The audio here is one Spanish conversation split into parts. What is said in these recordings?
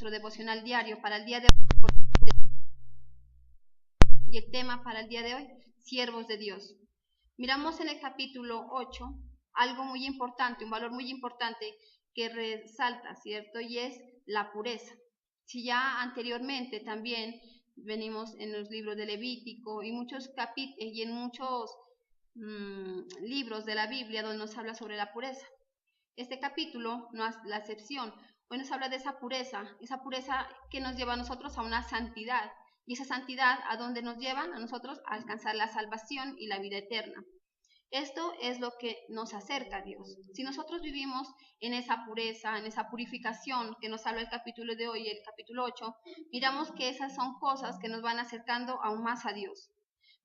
nuestro devocional diario para el día de hoy. Y el tema para el día de hoy, siervos de Dios. Miramos en el capítulo 8 algo muy importante, un valor muy importante que resalta, ¿cierto? Y es la pureza. Si ya anteriormente también venimos en los libros de Levítico y muchos capítulos y en muchos libros de la Biblia donde nos habla sobre la pureza. Este capítulo no es la excepción. Hoy nos habla de esa pureza que nos lleva a nosotros a una santidad. Y esa santidad, ¿a dónde nos llevan? A nosotros a alcanzar la salvación y la vida eterna. Esto es lo que nos acerca a Dios. Si nosotros vivimos en esa pureza, en esa purificación que nos habla el capítulo de hoy, el capítulo 8, miramos que esas son cosas que nos van acercando aún más a Dios.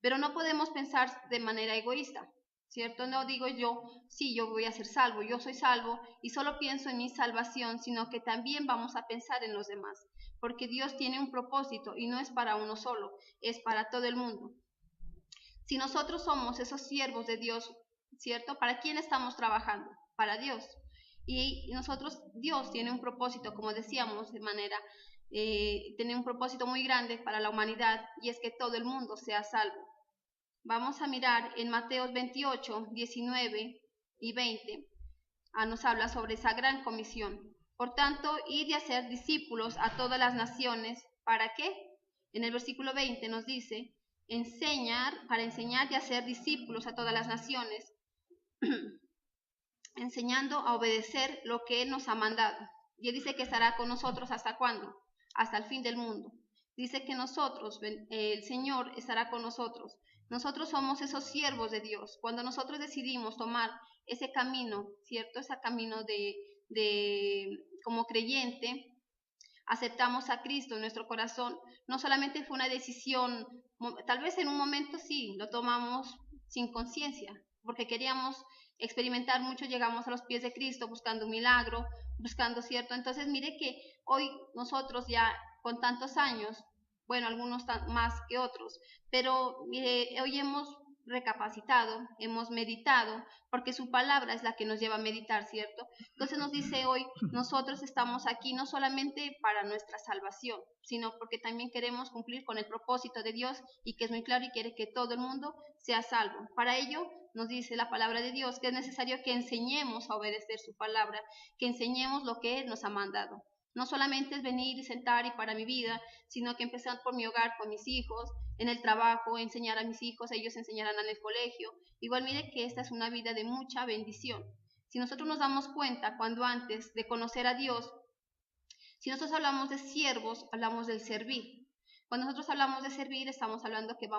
Pero no podemos pensar de manera egoísta, ¿cierto? No digo yo, sí, yo voy a ser salvo, yo soy salvo y solo pienso en mi salvación, sino que también vamos a pensar en los demás, porque Dios tiene un propósito y no es para uno solo, es para todo el mundo. Si nosotros somos esos siervos de Dios, ¿cierto? ¿Para quién estamos trabajando? Para Dios. Y nosotros, Dios tiene un propósito, como decíamos, de manera, tiene un propósito muy grande para la humanidad y es que todo el mundo sea salvo. Vamos a mirar en Mateo 28, 19 y 20, nos habla sobre esa gran comisión. Por tanto, id y hacer discípulos a todas las naciones. ¿Para qué? En el versículo 20 nos dice, para enseñar y hacer discípulos a todas las naciones, enseñando a obedecer lo que Él nos ha mandado. Y Él dice que estará con nosotros ¿hasta cuándo? Hasta el fin del mundo. Dice que nosotros, el Señor estará con nosotros. Nosotros somos esos siervos de Dios. Cuando nosotros decidimos tomar ese camino, ¿cierto? Ese camino como creyente, aceptamos a Cristo en nuestro corazón. No solamente fue una decisión, tal vez en un momento sí, lo tomamos sin conciencia, porque queríamos experimentar mucho, llegamos a los pies de Cristo buscando un milagro, buscando, ¿cierto? Entonces mire que hoy nosotros ya con tantos años, bueno, algunos más que otros, pero hoy hemos recapacitado, hemos meditado, porque su palabra es la que nos lleva a meditar, ¿cierto? Entonces nos dice hoy, nosotros estamos aquí no solamente para nuestra salvación, sino porque también queremos cumplir con el propósito de Dios y que es muy claro y quiere que todo el mundo sea salvo. Para ello nos dice la palabra de Dios que es necesario que enseñemos a obedecer su palabra, que enseñemos lo que Él nos ha mandado. No solamente es venir y sentar y para mi vida, sino que empezar por mi hogar, con mis hijos, en el trabajo, enseñar a mis hijos, ellos enseñarán en el colegio. Igual mire que esta es una vida de mucha bendición. Si nosotros nos damos cuenta cuando antes de conocer a Dios, si nosotros hablamos de siervos, hablamos del servir. Cuando nosotros hablamos de servir, estamos hablando que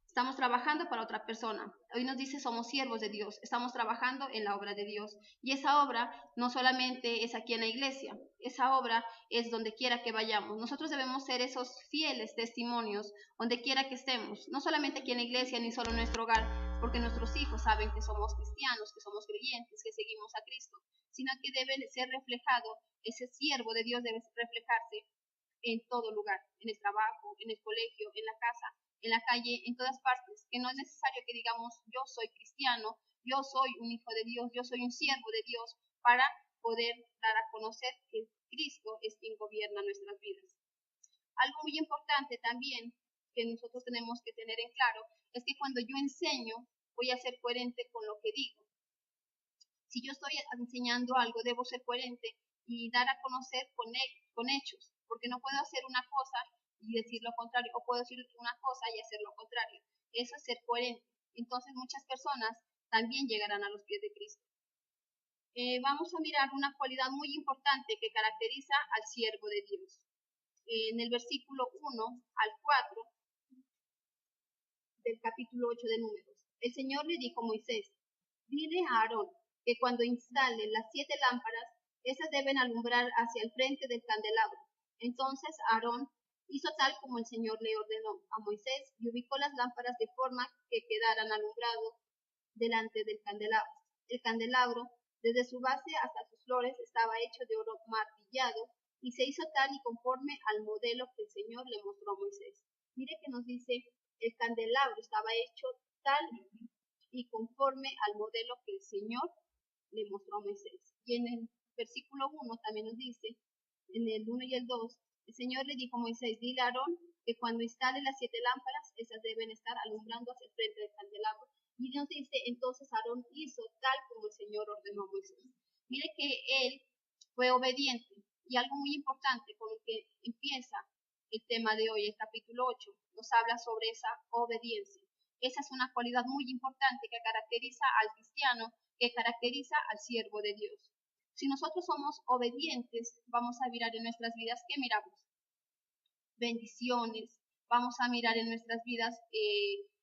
estamos trabajando para otra persona. Hoy nos dice somos siervos de Dios, estamos trabajando en la obra de Dios. Y esa obra no solamente es aquí en la iglesia, esa obra es donde quiera que vayamos. Nosotros debemos ser esos fieles testimonios donde quiera que estemos, no solamente aquí en la iglesia ni solo en nuestro hogar, porque nuestros hijos saben que somos cristianos, que somos creyentes, que seguimos a Cristo, sino que debe ser reflejado, ese siervo de Dios debe reflejarse en todo lugar, en el trabajo, en el colegio, en la casa, en la calle, en todas partes, que no es necesario que digamos yo soy cristiano, yo soy un hijo de Dios, yo soy un siervo de Dios, para poder dar a conocer que Cristo es quien gobierna nuestras vidas. Algo muy importante también que nosotros tenemos que tener en claro es que cuando yo enseño voy a ser coherente con lo que digo. Si yo estoy enseñando algo, debo ser coherente y dar a conocer con hechos, porque no puedo hacer una cosa y decir lo contrario, o puedo decir una cosa y hacer lo contrario. Eso es ser coherente. Entonces muchas personas también llegarán a los pies de Cristo. Vamos a mirar una cualidad muy importante que caracteriza al siervo de Dios. En el versículo 1 al 4 del capítulo 8 de Números, el Señor le dijo a Moisés, dile a Aarón que cuando instale las 7 lámparas, esas deben alumbrar hacia el frente del candelabro. Entonces Aarón hizo tal como el Señor le ordenó a Moisés y ubicó las lámparas de forma que quedaran alumbrados delante del candelabro. El candelabro, desde su base hasta sus flores, estaba hecho de oro martillado y se hizo tal y conforme al modelo que el Señor le mostró a Moisés. Mire que nos dice, el candelabro estaba hecho tal y conforme al modelo que el Señor le mostró a Moisés. Y en el versículo 1 también nos dice en el 1 y el 2, el Señor le dijo a Moisés, dile a Aarón que cuando instale las 7 lámparas, esas deben estar alumbrando hacia el frente del candelabro. Y Dios dice, entonces Aarón hizo tal como el Señor ordenó a Moisés. Mire que él fue obediente. Y algo muy importante con lo que empieza el tema de hoy, el capítulo 8, nos habla sobre esa obediencia. Esa es una cualidad muy importante que caracteriza al cristiano, que caracteriza al siervo de Dios. Si nosotros somos obedientes, vamos a mirar en nuestras vidas, ¿qué miramos? Bendiciones, vamos a mirar en nuestras vidas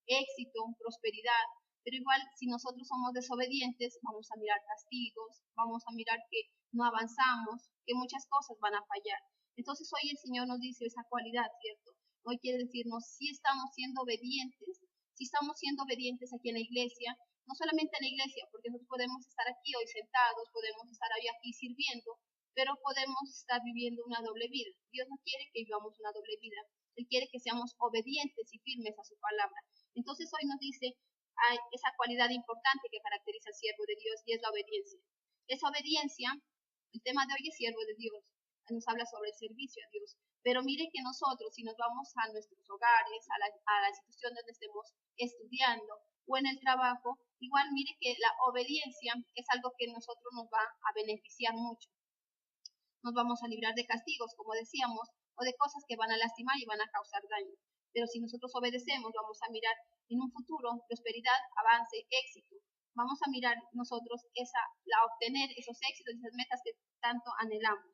éxito, prosperidad, pero igual si nosotros somos desobedientes, vamos a mirar castigos, vamos a mirar que no avanzamos, que muchas cosas van a fallar. Entonces hoy el Señor nos dice esa cualidad, ¿cierto? Hoy quiere decirnos si estamos siendo obedientes, si estamos siendo obedientes aquí en la iglesia, no solamente en la iglesia, porque nosotros podemos estar aquí hoy sentados, podemos estar hoy aquí sirviendo, pero podemos estar viviendo una doble vida. Dios no quiere que vivamos una doble vida. Él quiere que seamos obedientes y firmes a su palabra. Entonces hoy nos dice hay esa cualidad importante que caracteriza al siervo de Dios y es la obediencia. Esa obediencia, el tema de hoy es siervo de Dios, nos habla sobre el servicio a Dios. Pero mire que nosotros, si nos vamos a nuestros hogares, a la institución donde estemos estudiando o en el trabajo, igual mire que la obediencia es algo que nosotros nos va a beneficiar mucho. Nos vamos a librar de castigos, como decíamos, o de cosas que van a lastimar y van a causar daño. Pero si nosotros obedecemos, vamos a mirar en un futuro prosperidad, avance, éxito. Vamos a mirar nosotros la obtener esos éxitos, esas metas que tanto anhelamos.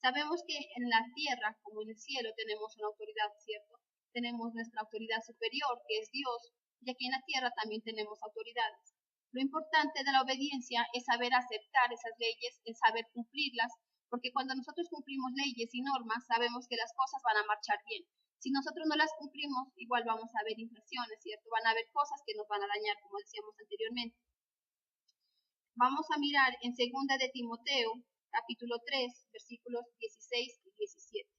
Sabemos que en la tierra como en el cielo tenemos una autoridad, ¿cierto? Tenemos nuestra autoridad superior, que es Dios, y aquí en la tierra también tenemos autoridades. Lo importante de la obediencia es saber aceptar esas leyes, es saber cumplirlas, porque cuando nosotros cumplimos leyes y normas, sabemos que las cosas van a marchar bien. Si nosotros no las cumplimos, igual vamos a ver infracciones, ¿cierto? Van a haber cosas que nos van a dañar, como decíamos anteriormente. Vamos a mirar en 2 de Timoteo, capítulo 3, versículos 16 y 17.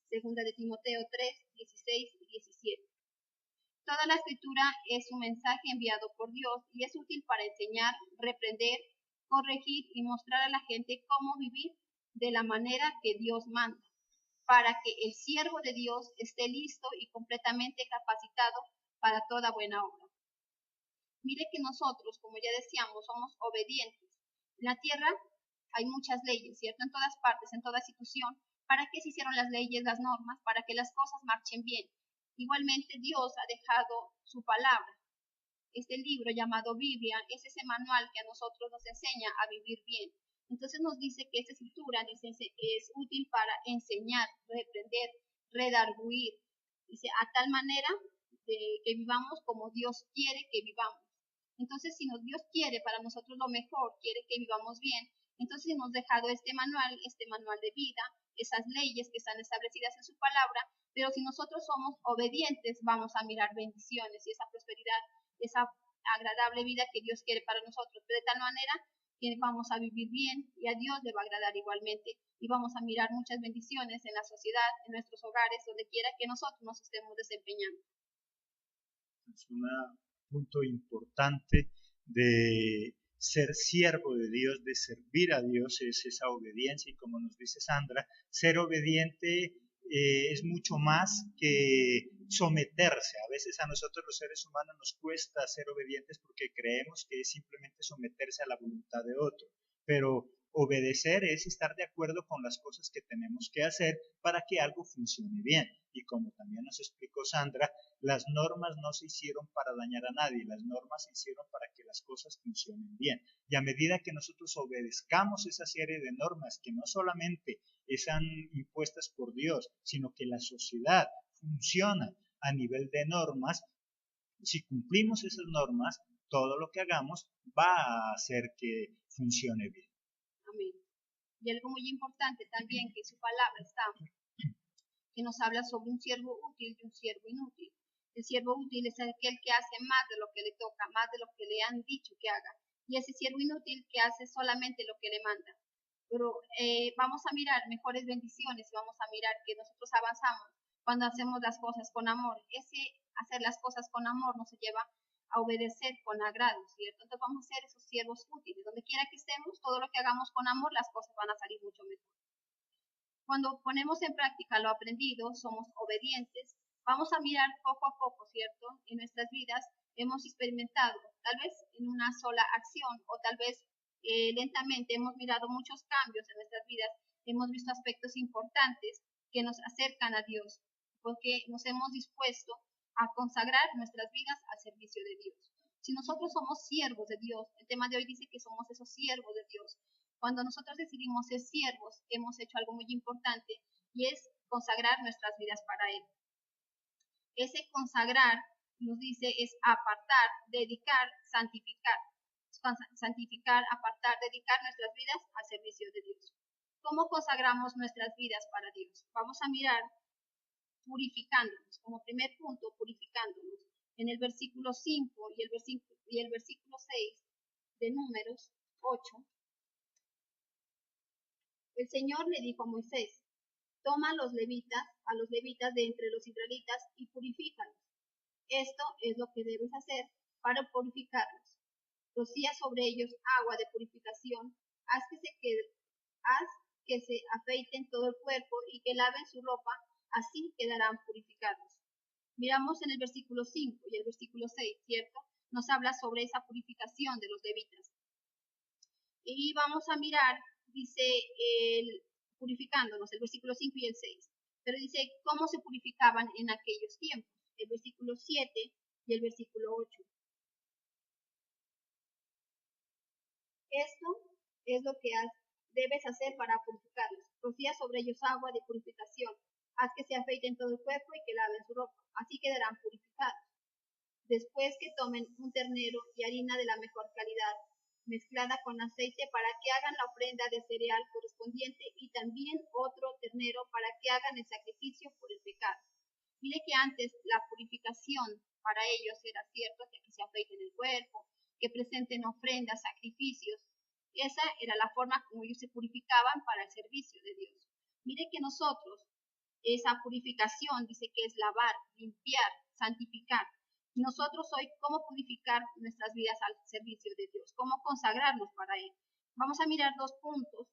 Segunda de Timoteo 3, 16 y 17. Toda la escritura es un mensaje enviado por Dios y es útil para enseñar, reprender, corregir y mostrar a la gente cómo vivir de la manera que Dios manda, para que el siervo de Dios esté listo y completamente capacitado para toda buena obra. Mire que nosotros, como ya decíamos, somos obedientes. En la tierra hay muchas leyes, ¿cierto? En todas partes, en toda institución. ¿Para qué se hicieron las leyes, las normas? Para que las cosas marchen bien. Igualmente Dios ha dejado su palabra. Este libro llamado Biblia es ese manual que a nosotros nos enseña a vivir bien. Entonces nos dice que esta escritura es útil para enseñar, reprender, redarguir. Dice, a tal manera que vivamos como Dios quiere que vivamos. Entonces, si Dios quiere para nosotros lo mejor, quiere que vivamos bien, entonces nos ha dejado este manual de vida, esas leyes que están establecidas en su palabra, pero si nosotros somos obedientes, vamos a mirar bendiciones y esa prosperidad, esa agradable vida que Dios quiere para nosotros, pero de tal manera que vamos a vivir bien y a Dios le va a agradar igualmente y vamos a mirar muchas bendiciones en la sociedad, en nuestros hogares, donde quiera que nosotros nos estemos desempeñando. Es un punto importante de ser siervo de Dios, de servir a Dios, es esa obediencia. Y como nos dice Sandra, ser obediente es mucho más que someterse. A veces a nosotros los seres humanos nos cuesta ser obedientes porque creemos que es simplemente someterse a la voluntad de otro. Pero obedecer es estar de acuerdo con las cosas que tenemos que hacer para que algo funcione bien. Y como también nos explicó Sandra, las normas no se hicieron para dañar a nadie, las normas se hicieron para que las cosas funcionen bien. Y a medida que nosotros obedezcamos esa serie de normas que no solamente están impuestas por Dios, sino que la sociedad funciona a nivel de normas, si cumplimos esas normas, todo lo que hagamos va a hacer que funcione bien. Amén. Y algo muy importante también que su palabra está, que nos habla sobre un siervo útil y un siervo inútil. El siervo útil es aquel que hace más de lo que le toca, más de lo que le han dicho que haga. Y ese siervo inútil que hace solamente lo que le manda. Pero vamos a mirar mejores bendiciones, vamos a mirar que nosotros avanzamos cuando hacemos las cosas con amor. Ese hacer las cosas con amor nos lleva a obedecer con agrado, ¿cierto? Entonces vamos a ser esos siervos útiles. Donde quiera que estemos, todo lo que hagamos con amor, las cosas van a salir mucho mejor. Cuando ponemos en práctica lo aprendido, somos obedientes, vamos a mirar poco a poco, ¿cierto? En nuestras vidas hemos experimentado, tal vez en una sola acción o tal vez lentamente hemos mirado muchos cambios en nuestras vidas, hemos visto aspectos importantes que nos acercan a Dios, porque nos hemos dispuesto a consagrar nuestras vidas al servicio de Dios. Si nosotros somos siervos de Dios, el tema de hoy dice que somos esos siervos de Dios. Cuando nosotros decidimos ser siervos, hemos hecho algo muy importante y es consagrar nuestras vidas para Él. Ese consagrar, nos dice, es apartar, dedicar, santificar. Santificar, apartar, dedicar nuestras vidas al servicio de Dios. ¿Cómo consagramos nuestras vidas para Dios? Vamos a mirar purificándonos. Como primer punto, purificándonos. En el versículo 5 y el versículo 6 de Números 8, el Señor le dijo a Moisés: toma a los levitas de entre los israelitas y purifícalos. Esto es lo que debes hacer para purificarlos. Rocía sobre ellos agua de purificación, haz que se afeiten todo el cuerpo y que laven su ropa, así quedarán purificados. Miramos en el versículo 5 y el versículo 6, ¿cierto? Nos habla sobre esa purificación de los levitas. Y vamos a mirar, dice, purificándonos, el versículo 5 y el 6. Pero dice cómo se purificaban en aquellos tiempos, el versículo 7 y el versículo 8. Esto es lo que debes hacer para purificarlos. Rocía sobre ellos agua de purificación. Haz que se afeiten todo el cuerpo y que laven su ropa. Así quedarán purificados. Después que tomen un ternero y harina de la mejor calidad, mezclada con aceite, para que hagan la ofrenda de cereal correspondiente, y también otro ternero para que hagan el sacrificio por el pecado. Mire que antes la purificación para ellos era cierto, que se afeiten el cuerpo, que presenten ofrendas, sacrificios. Esa era la forma como ellos se purificaban para el servicio de Dios. Mire que nosotros, esa purificación dice que es lavar, limpiar, santificar. Nosotros hoy, ¿cómo purificar nuestras vidas al servicio de Dios? ¿Cómo consagrarnos para Él? Vamos a mirar dos puntos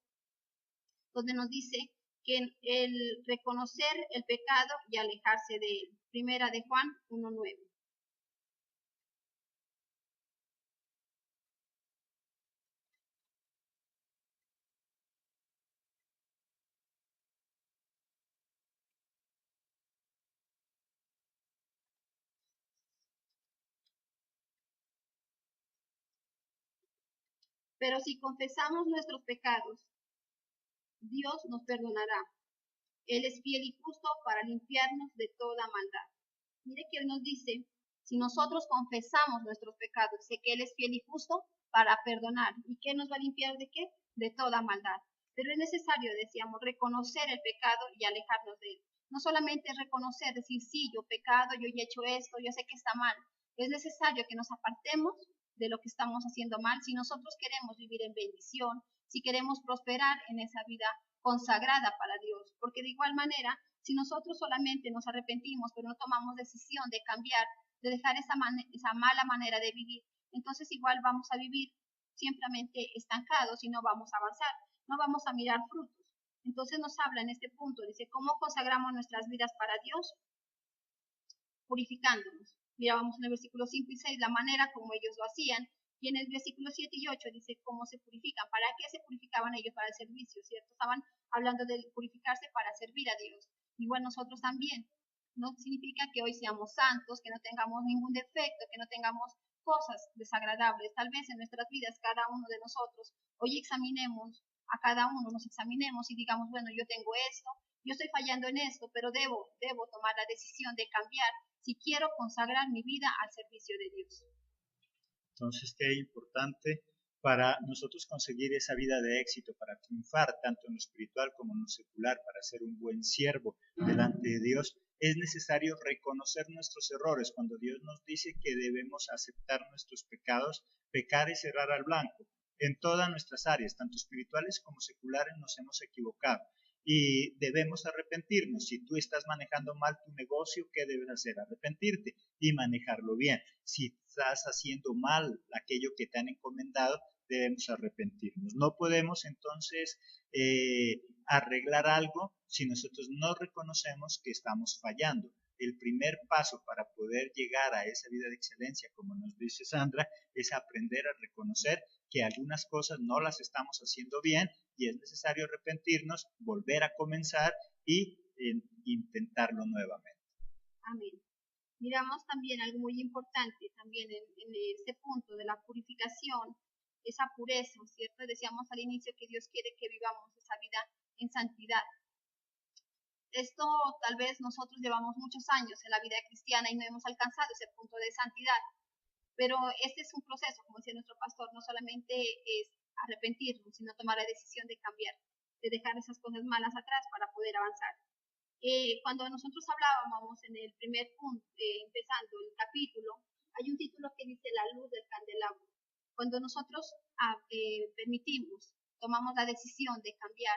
donde nos dice que el reconocer el pecado y alejarse de él. Primera de Juan 1:9. Pero si confesamos nuestros pecados, Dios nos perdonará. Él es fiel y justo para limpiarnos de toda maldad. Mire que Él nos dice, si nosotros confesamos nuestros pecados, sé que Él es fiel y justo para perdonar. ¿Y qué nos va a limpiar de qué? De toda maldad. Pero es necesario, decíamos, reconocer el pecado y alejarnos de él. No solamente reconocer, decir, sí, yo pecado, yo he hecho esto, yo sé que está mal. Es necesario que nos apartemos de lo que estamos haciendo mal si nosotros queremos vivir en bendición, si queremos prosperar en esa vida consagrada para Dios. Porque de igual manera, si nosotros solamente nos arrepentimos, pero no tomamos decisión de cambiar, de dejar esa mala manera de vivir, entonces igual vamos a vivir simplemente estancados y no vamos a avanzar, no vamos a mirar frutos. Entonces nos habla en este punto, dice, ¿cómo consagramos nuestras vidas para Dios? Purificándonos. Mira, vamos en el versículo 5 y 6, la manera como ellos lo hacían. Y en el versículo 7 y 8 dice cómo se purifican. ¿Para qué se purificaban ellos? Para el servicio, ¿cierto? Estaban hablando de purificarse para servir a Dios. Igual nosotros también. No significa que hoy seamos santos, que no tengamos ningún defecto, que no tengamos cosas desagradables. Tal vez en nuestras vidas cada uno de nosotros hoy examinemos a cada uno, nos examinemos y digamos, bueno, yo tengo esto, yo estoy fallando en esto, pero debo tomar la decisión de cambiar si quiero consagrar mi vida al servicio de Dios. Entonces, qué importante para nosotros conseguir esa vida de éxito, para triunfar tanto en lo espiritual como en lo secular, para ser un buen siervo delante de Dios, es necesario reconocer nuestros errores. Cuando Dios nos dice que debemos aceptar nuestros pecados, pecar es errar al blanco. En todas nuestras áreas, tanto espirituales como seculares, nos hemos equivocado. y debemos arrepentirnos. Si tú estás manejando mal tu negocio, ¿qué debes hacer? Arrepentirte y manejarlo bien. Si estás haciendo mal aquello que te han encomendado, debemos arrepentirnos. No podemos entonces arreglar algo si nosotros no reconocemos que estamos fallando. El primer paso para poder llegar a esa vida de excelencia, como nos dice Sandra, es aprender a reconocer que algunas cosas no las estamos haciendo bien y es necesario arrepentirnos, volver a comenzar y intentarlo nuevamente. Amén. Miramos también algo muy importante también en este punto de la purificación, esa pureza, ¿cierto? Decíamos al inicio que Dios quiere que vivamos esa vida en santidad. Esto tal vez nosotros llevamos muchos años en la vida cristiana y no hemos alcanzado ese punto de santidad, pero este es un proceso, como decía nuestro pastor, no solamente es arrepentirnos, sino tomar la decisión de cambiar, de dejar esas cosas malas atrás para poder avanzar. Cuando nosotros hablábamos en el primer punto, empezando el capítulo, hay un título que dice La luz del candelabro. Cuando nosotros permitimos, tomamos la decisión de cambiar,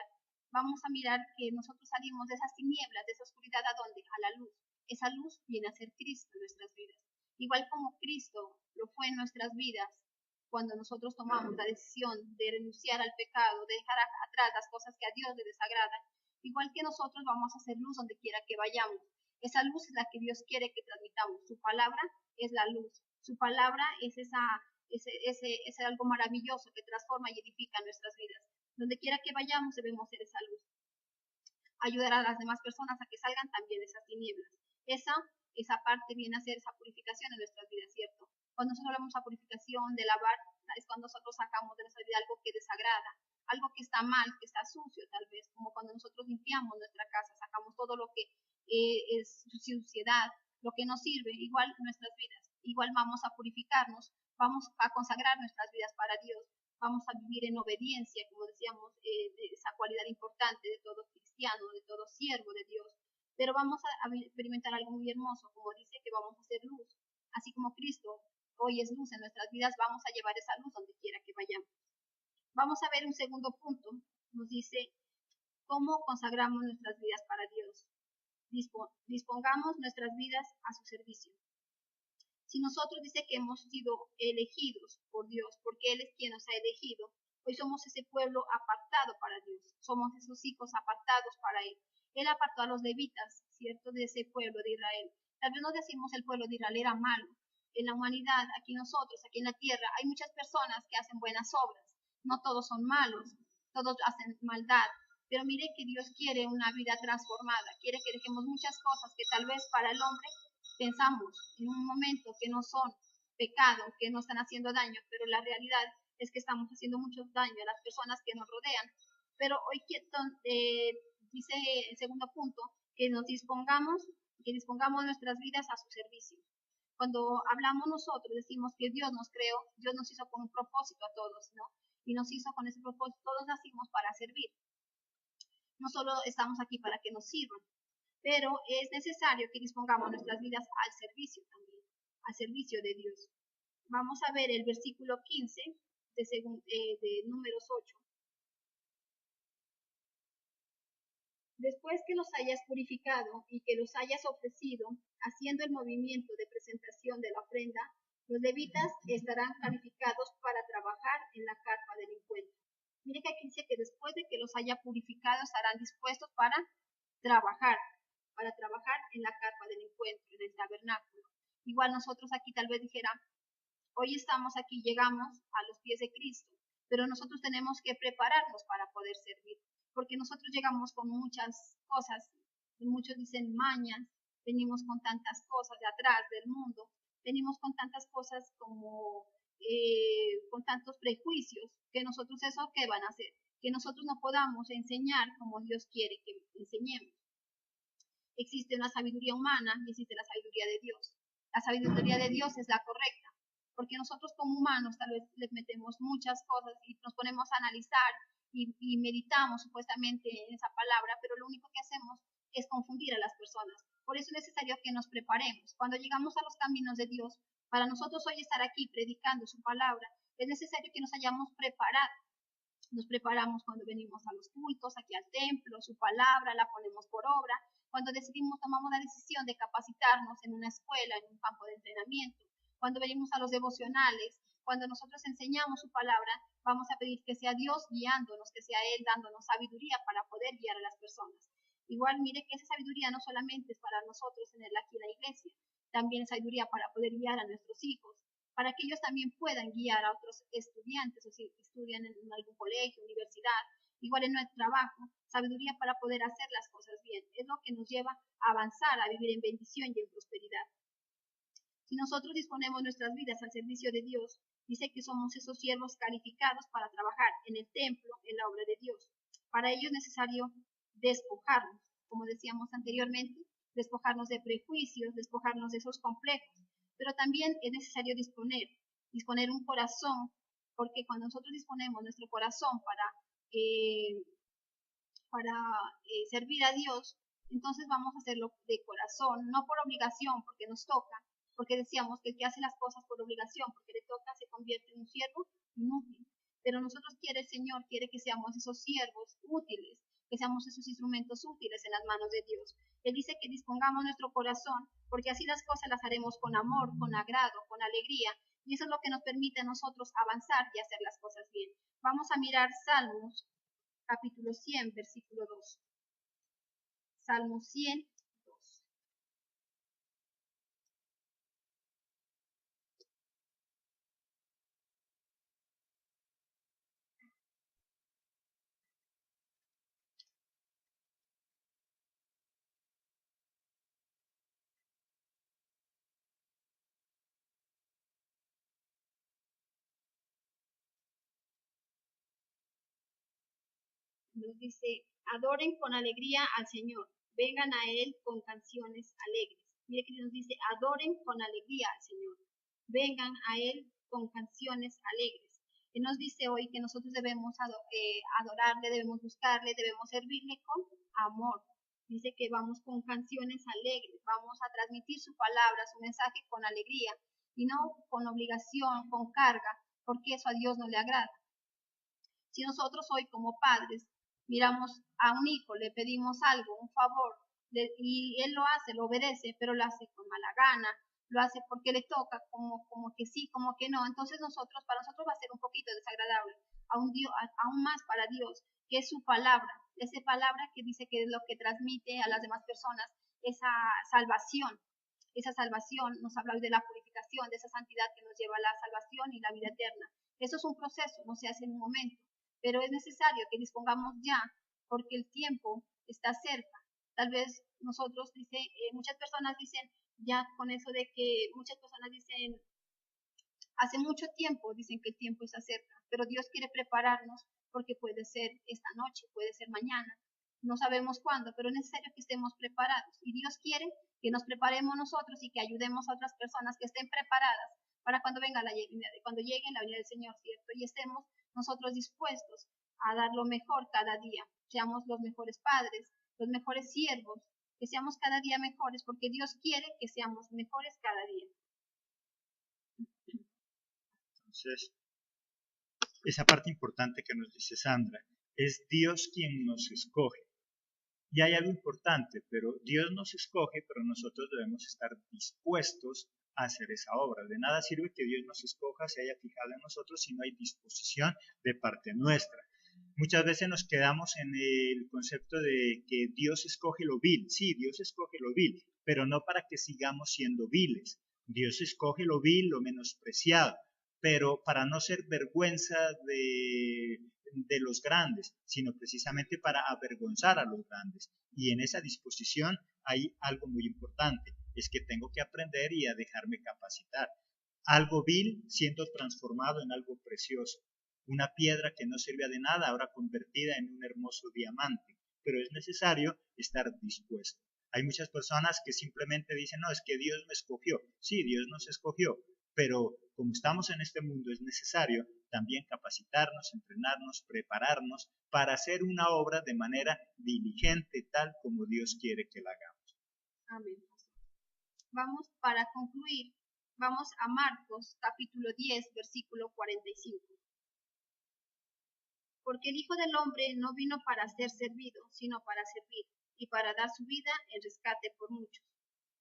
vamos a mirar que nosotros salimos de esas tinieblas, de esa oscuridad, ¿a dónde? A la luz. Esa luz viene a ser Cristo en nuestras vidas. Igual como Cristo lo fue en nuestras vidas, cuando nosotros tomamos la decisión de renunciar al pecado, de dejar atrás las cosas que a Dios le desagradan, igual que nosotros vamos a hacer luz donde quiera que vayamos. Esa luz es la que Dios quiere que transmitamos. Su palabra es la luz. Su palabra es ese algo maravilloso que transforma y edifica nuestras vidas. Donde quiera que vayamos debemos ser esa luz. Ayudar a las demás personas a que salgan también de esas tinieblas. Esa parte viene a ser esa purificación en nuestras vidas, ¿cierto? Cuando nosotros hablamos de purificación, de lavar, es cuando nosotros sacamos de nuestra vida algo que desagrada, algo que está mal, que está sucio tal vez, como cuando nosotros limpiamos nuestra casa, sacamos todo lo que es suciedad, lo que nos sirve, igual nuestras vidas, igual vamos a purificarnos, vamos a consagrar nuestras vidas para Dios, vamos a vivir en obediencia, como decíamos, de esa cualidad importante de todo cristiano, de todo siervo de Dios, pero vamos a experimentar algo muy hermoso, como dice que vamos a hacer luz, así como Cristo hoy es luz en nuestras vidas, vamos a llevar esa luz donde quiera que vayamos. Vamos a ver un segundo punto, nos dice cómo consagramos nuestras vidas para Dios. Dispongamos nuestras vidas a su servicio. Si nosotros dice que hemos sido elegidos por Dios, porque Él es quien nos ha elegido, hoy somos ese pueblo apartado para Dios, somos esos hijos apartados para Él. Él apartó a los levitas, ¿cierto?, de ese pueblo de Israel. Tal vez no decimos el pueblo de Israel era malo. En la humanidad, aquí nosotros, aquí en la tierra, hay muchas personas que hacen buenas obras. No todos son malos, todos hacen maldad. Pero mire que Dios quiere una vida transformada, quiere que dejemos muchas cosas que tal vez para el hombre pensamos en un momento que no son pecado, que no están haciendo daño, pero la realidad es que estamos haciendo mucho daño a las personas que nos rodean. Pero hoy dice el segundo punto, que dispongamos nuestras vidas a su servicio. Cuando hablamos nosotros, decimos que Dios nos creó, Dios nos hizo con un propósito a todos, ¿no? Y nos hizo con ese propósito, todos nacimos para servir. No solo estamos aquí para que nos sirvan, pero es necesario que dispongamos nuestras vidas al servicio también, al servicio de Dios. Vamos a ver el versículo 15 de Números 8. Después que los hayas purificado y que los hayas ofrecido, haciendo el movimiento de presentación de la ofrenda, los levitas estarán calificados para trabajar en la carpa del encuentro. Mire que aquí dice que después de que los haya purificado estarán dispuestos para trabajar en la carpa del encuentro, en el tabernáculo. Igual nosotros aquí tal vez dijera, hoy estamos aquí, llegamos a los pies de Cristo, pero nosotros tenemos que prepararnos para poder servir, porque nosotros llegamos con muchas cosas, muchos dicen mañas, venimos con tantas cosas de atrás del mundo, venimos con tantas cosas como con tantos prejuicios, que nosotros eso, ¿qué van a hacer? Que nosotros no podamos enseñar como Dios quiere que enseñemos. Existe una sabiduría humana y existe la sabiduría de Dios. La sabiduría de Dios es la correcta, porque nosotros como humanos tal vez les metemos muchas cosas y nos ponemos a analizar y meditamos supuestamente en esa palabra, pero lo único que hacemos es confundir a las personas. Por eso es necesario que nos preparemos. Cuando llegamos a los caminos de Dios, para nosotros hoy estar aquí predicando su palabra, es necesario que nos hayamos preparado. Nos preparamos cuando venimos a los cultos, aquí al templo, su palabra la ponemos por obra. Cuando tomamos la decisión de capacitarnos en una escuela, en un campo de entrenamiento, cuando venimos a los devocionales, cuando nosotros enseñamos su palabra, vamos a pedir que sea Dios guiándonos, que sea Él dándonos sabiduría para poder guiar a las personas. Igual mire que esa sabiduría no solamente es para nosotros tenerla aquí en la iglesia, también es sabiduría para poder guiar a nuestros hijos, para que ellos también puedan guiar a otros estudiantes, o si estudian en algún colegio, universidad, igual en nuestro trabajo, sabiduría para poder hacer las cosas bien. Es lo que nos lleva a avanzar, a vivir en bendición y en prosperidad. Si nosotros disponemos nuestras vidas al servicio de Dios, dice que somos esos siervos calificados para trabajar en el templo, en la obra de Dios. Para ello es necesario despojarnos, como decíamos anteriormente, despojarnos de prejuicios, despojarnos de esos complejos, pero también es necesario disponer un corazón, porque cuando nosotros disponemos nuestro corazón para servir a Dios, entonces vamos a hacerlo de corazón, no por obligación, porque nos toca, porque decíamos que el que hace las cosas por obligación, porque le toca, se convierte en un siervo inútil. Pero nosotros el Señor quiere que seamos esos siervos útiles, que seamos esos instrumentos útiles en las manos de Dios. Él dice que dispongamos nuestro corazón, porque así las cosas las haremos con amor, con agrado, con alegría, y eso es lo que nos permite a nosotros avanzar y hacer las cosas bien. Vamos a mirar Salmos, capítulo 100, versículo 2. Salmo 100, 2. Nos dice, adoren con alegría al Señor, vengan a Él con canciones alegres. Mire que nos dice, adoren con alegría al Señor, vengan a Él con canciones alegres. Él nos dice hoy que nosotros debemos adorarle, debemos buscarle, debemos servirle con amor. Dice que vamos con canciones alegres, vamos a transmitir su palabra, su mensaje con alegría y no con obligación, con carga, porque eso a Dios no le agrada. Si nosotros hoy como padres miramos a un hijo, le pedimos algo, un favor, y él lo hace, lo obedece, pero lo hace con mala gana, lo hace porque le toca, como que sí, como que no, entonces para nosotros va a ser un poquito desagradable, aún más para Dios, que es su palabra, esa palabra que dice que es lo que transmite a las demás personas esa salvación. Esa salvación nos habla hoy de la purificación, de esa santidad que nos lleva a la salvación y la vida eterna. Eso es un proceso, no se hace en un momento, pero es necesario que dispongamos ya, porque el tiempo está cerca. Tal vez nosotros, muchas personas dicen, ya con eso de que muchas personas dicen, hace mucho tiempo dicen que el tiempo está cerca, pero Dios quiere prepararnos porque puede ser esta noche, puede ser mañana, no sabemos cuándo, pero es necesario que estemos preparados. Y Dios quiere que nos preparemos nosotros y que ayudemos a otras personas que estén preparadas para cuando cuando llegue la venida del Señor, ¿cierto? Y estemos nosotros dispuestos a dar lo mejor cada día. Seamos los mejores padres, los mejores siervos, que seamos cada día mejores, porque Dios quiere que seamos mejores cada día. Entonces, esa parte importante que nos dice Sandra, es Dios quien nos escoge. Y hay algo importante, pero Dios nos escoge, pero nosotros debemos estar dispuestos a hacer esa obra. De nada sirve que Dios nos escoja, se haya fijado en nosotros, si no hay disposición de parte nuestra. Muchas veces nos quedamos en el concepto de que Dios escoge lo vil. Sí, Dios escoge lo vil, pero no para que sigamos siendo viles. Dios escoge lo vil, lo menospreciado, pero para no ser vergüenza de los grandes, sino precisamente para avergonzar a los grandes. Y en esa disposición hay algo muy importante, es que tengo que aprender y a dejarme capacitar. Algo vil siendo transformado en algo precioso. Una piedra que no servía de nada, ahora convertida en un hermoso diamante. Pero es necesario estar dispuesto. Hay muchas personas que simplemente dicen, no, es que Dios me escogió. Sí, Dios nos escogió, pero como estamos en este mundo es necesario también capacitarnos, entrenarnos, prepararnos para hacer una obra de manera diligente, tal como Dios quiere que la hagamos. Amén. Vamos, para concluir, vamos a Marcos capítulo 10, versículo 45. Porque el Hijo del Hombre no vino para ser servido, sino para servir, y para dar su vida en rescate por muchos.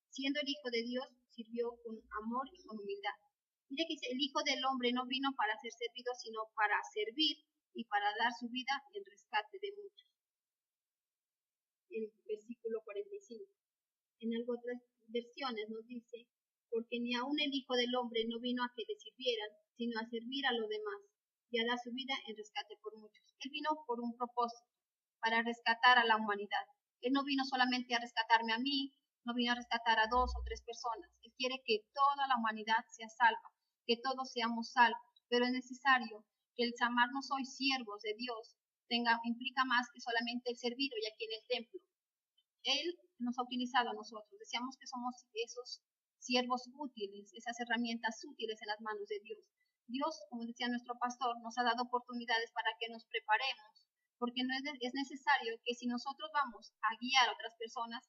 Siendo el Hijo de Dios, sirvió con amor y con humildad. Mire que dice, el Hijo del Hombre no vino para ser servido, sino para servir y para dar su vida en rescate de muchos. El versículo 45. En otras versiones nos dice, porque ni aun el Hijo del Hombre no vino a que le sirvieran, sino a servir a los demás y a dar su vida en rescate por muchos. Él vino por un propósito, para rescatar a la humanidad. Él no vino solamente a rescatarme a mí, no vino a rescatar a 2 o 3 personas. Él quiere que toda la humanidad sea salva, que todos seamos salvos, pero es necesario que el llamarnos hoy siervos de Dios implica más que solamente el servir hoy aquí en el templo. Él nos ha utilizado a nosotros. Decíamos que somos esos siervos útiles, esas herramientas útiles en las manos de Dios. Dios, como decía nuestro pastor, nos ha dado oportunidades para que nos preparemos, porque no es necesario que si nosotros vamos a guiar a otras personas,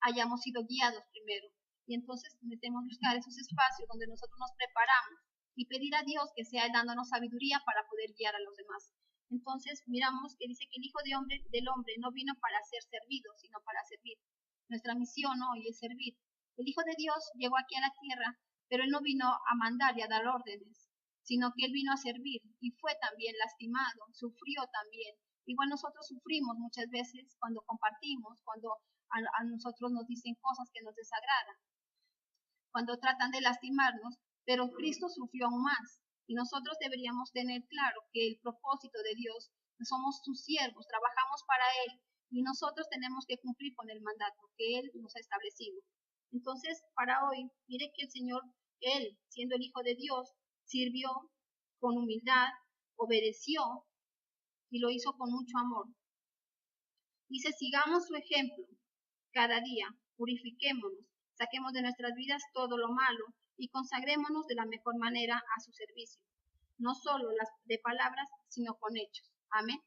hayamos sido guiados primero. Y entonces necesitamos buscar esos espacios donde nosotros nos preparamos y pedir a Dios que sea dándonos sabiduría para poder guiar a los demás. Entonces miramos que dice que el Hijo del Hombre no vino para ser servido, sino para servir. Nuestra misión hoy es servir. El Hijo de Dios llegó aquí a la tierra, pero Él no vino a mandar y a dar órdenes, sino que Él vino a servir y fue también lastimado, sufrió también. Igual nosotros sufrimos muchas veces cuando compartimos, cuando a nosotros nos dicen cosas que nos desagradan, cuando tratan de lastimarnos, pero Cristo sufrió aún más. Y nosotros deberíamos tener claro que el propósito de Dios, somos sus siervos, trabajamos para Él y nosotros tenemos que cumplir con el mandato que Él nos ha establecido. Entonces, para hoy, mire que el Señor, Él, siendo el Hijo de Dios, sirvió con humildad, obedeció y lo hizo con mucho amor. Dice, sigamos su ejemplo cada día, purifiquémonos, saquemos de nuestras vidas todo lo malo y consagrémonos de la mejor manera a su servicio, no solo de palabras, sino con hechos. Amén.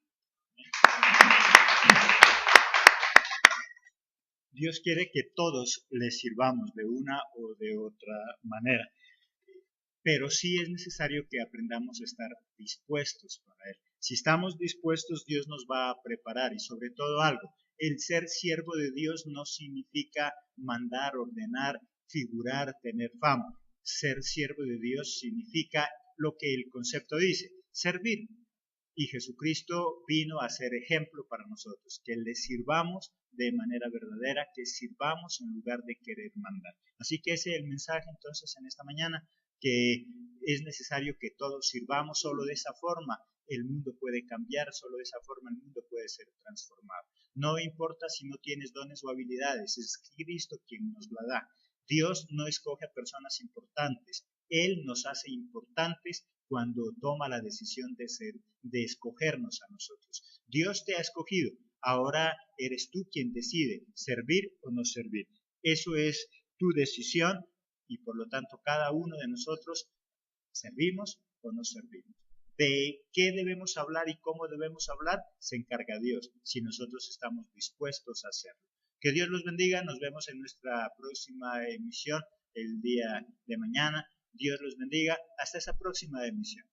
Dios quiere que todos le sirvamos de una o de otra manera, pero sí es necesario que aprendamos a estar dispuestos para Él. Si estamos dispuestos, Dios nos va a preparar y sobre todo algo, el ser siervo de Dios no significa mandar, ordenar, figurar, tener fama. Ser siervo de Dios significa lo que el concepto dice, servir. Y Jesucristo vino a ser ejemplo para nosotros, que le sirvamos de manera verdadera, que sirvamos en lugar de querer mandar. Así que ese es el mensaje entonces en esta mañana, que es necesario que todos sirvamos. Solo de esa forma el mundo puede cambiar, solo de esa forma el mundo puede ser transformado. No importa si no tienes dones o habilidades, es Cristo quien nos la da. Dios no escoge a personas importantes, Él nos hace importantes cuando toma la decisión de escogernos a nosotros. Dios te ha escogido, ahora eres tú quien decide servir o no servir. Eso es tu decisión y por lo tanto cada uno de nosotros servimos o no servimos. De qué debemos hablar y cómo debemos hablar se encarga Dios, si nosotros estamos dispuestos a hacerlo. Que Dios los bendiga, nos vemos en nuestra próxima emisión el día de mañana. Dios los bendiga, hasta esa próxima emisión.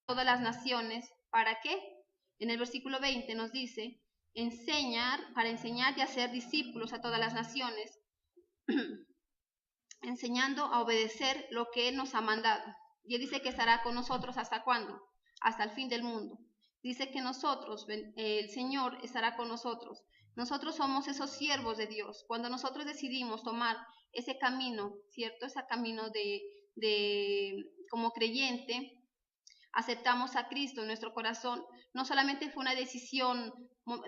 Todas las naciones, ¿para qué? En el versículo 20 nos dice, para enseñar y hacer discípulos a todas las naciones, enseñando a obedecer lo que Él nos ha mandado. Y Él dice que estará con nosotros ¿hasta cuándo? Hasta el fin del mundo. Dice que el Señor estará con nosotros. Nosotros somos esos siervos de Dios. Cuando nosotros decidimos tomar ese camino, ¿cierto? Ese camino como creyente, aceptamos a Cristo en nuestro corazón. No solamente fue una decisión,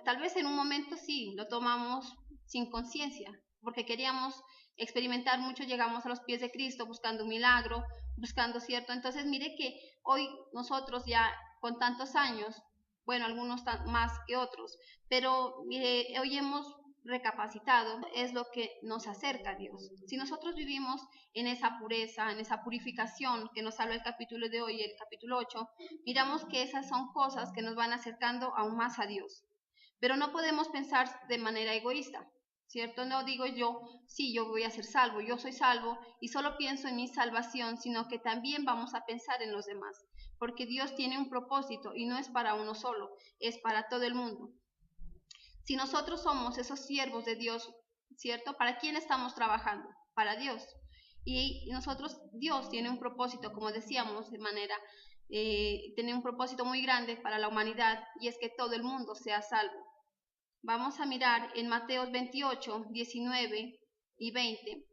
tal vez en un momento sí, lo tomamos sin conciencia, porque queríamos experimentar mucho, llegamos a los pies de Cristo buscando un milagro, buscando cierto. Entonces mire que hoy nosotros ya con tantos años, bueno, algunos más que otros, pero hoy hemos recapacitado, es lo que nos acerca a Dios. Si nosotros vivimos en esa pureza, en esa purificación que nos habla el capítulo de hoy, el capítulo 8, miramos que esas son cosas que nos van acercando aún más a Dios. Pero no podemos pensar de manera egoísta, ¿cierto? No digo yo, sí, yo voy a ser salvo, yo soy salvo y solo pienso en mi salvación, sino que también vamos a pensar en los demás, porque Dios tiene un propósito y no es para uno solo, es para todo el mundo. Si nosotros somos esos siervos de Dios, ¿cierto? ¿Para quién estamos trabajando? Para Dios. Y nosotros, Dios tiene un propósito, como decíamos, de manera, tiene un propósito muy grande para la humanidad, y es que todo el mundo sea salvo. Vamos a mirar en Mateo 28, 19 y 20.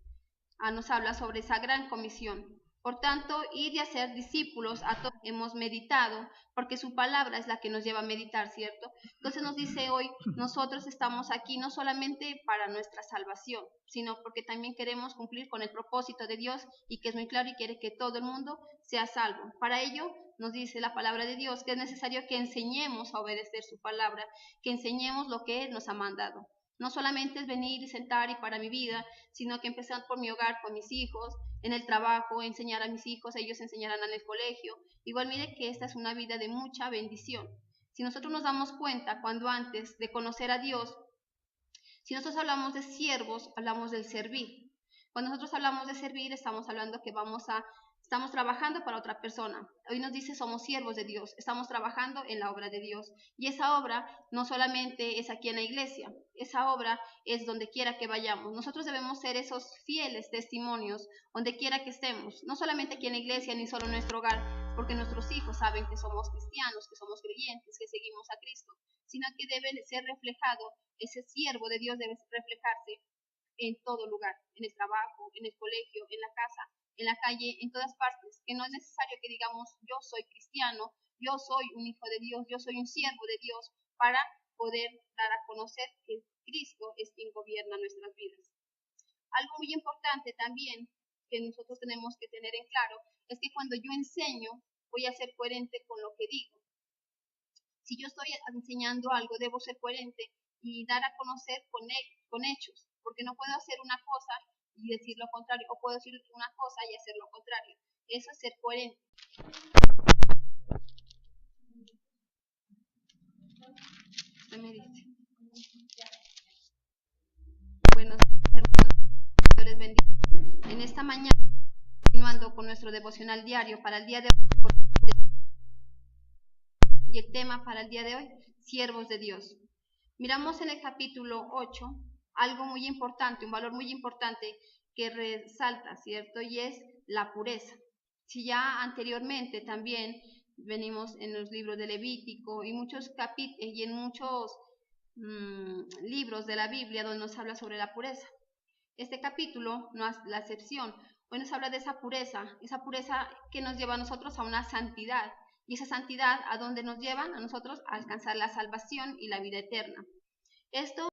Nos habla sobre esa gran comisión. Por tanto, id y hacer discípulos a todos. Hemos meditado, porque su palabra es la que nos lleva a meditar, ¿cierto? Entonces nos dice hoy, nosotros estamos aquí no solamente para nuestra salvación, sino porque también queremos cumplir con el propósito de Dios, y que es muy claro y quiere que todo el mundo sea salvo. Para ello, nos dice la palabra de Dios que es necesario que enseñemos a obedecer su palabra, que enseñemos lo que Él nos ha mandado. No solamente es venir y sentar y para mi vida, sino que empezar por mi hogar, con mis hijos, en el trabajo, enseñar a mis hijos, ellos enseñarán en el colegio. Igual mire que esta es una vida de mucha bendición. Si nosotros nos damos cuenta, cuando antes de conocer a Dios, si nosotros hablamos de siervos, hablamos del servir. Cuando nosotros hablamos de servir, estamos hablando que estamos trabajando para otra persona. Hoy nos dice somos siervos de Dios, estamos trabajando en la obra de Dios. Y esa obra no solamente es aquí en la iglesia, esa obra es donde quiera que vayamos. Nosotros debemos ser esos fieles testimonios donde quiera que estemos, no solamente aquí en la iglesia ni solo en nuestro hogar, porque nuestros hijos saben que somos cristianos, que somos creyentes, que seguimos a Cristo, sino que debe ser reflejado, ese siervo de Dios debe reflejarse en todo lugar, en el trabajo, en el colegio, en la casa, en la calle, en todas partes, que no es necesario que digamos yo soy cristiano, yo soy un hijo de Dios, yo soy un siervo de Dios, para poder dar a conocer que Cristo es quien gobierna nuestras vidas. Algo muy importante también que nosotros tenemos que tener en claro es que cuando yo enseño voy a ser coherente con lo que digo. Si yo estoy enseñando algo, debo ser coherente y dar a conocer con hechos, porque no puedo hacer una cosa y decir lo contrario, o puedo decir una cosa y hacer lo contrario. Eso es ser coherente. Usted me dice. Buenos hermanos, Dios les bendiga. En esta mañana, continuando con nuestro devocional diario para el día de hoy, y el tema para el día de hoy, siervos de Dios. Miramos en el capítulo 8 algo muy importante, un valor muy importante que resalta, ¿cierto? Y es la pureza. Si ya anteriormente también venimos en los libros de Levítico y en muchos libros de la Biblia donde nos habla sobre la pureza. Este capítulo no es la excepción. Hoy nos habla de esa pureza que nos lleva a nosotros a una santidad. Y esa santidad, ¿a dónde nos llevan? A nosotros a alcanzar la salvación y la vida eterna. Esto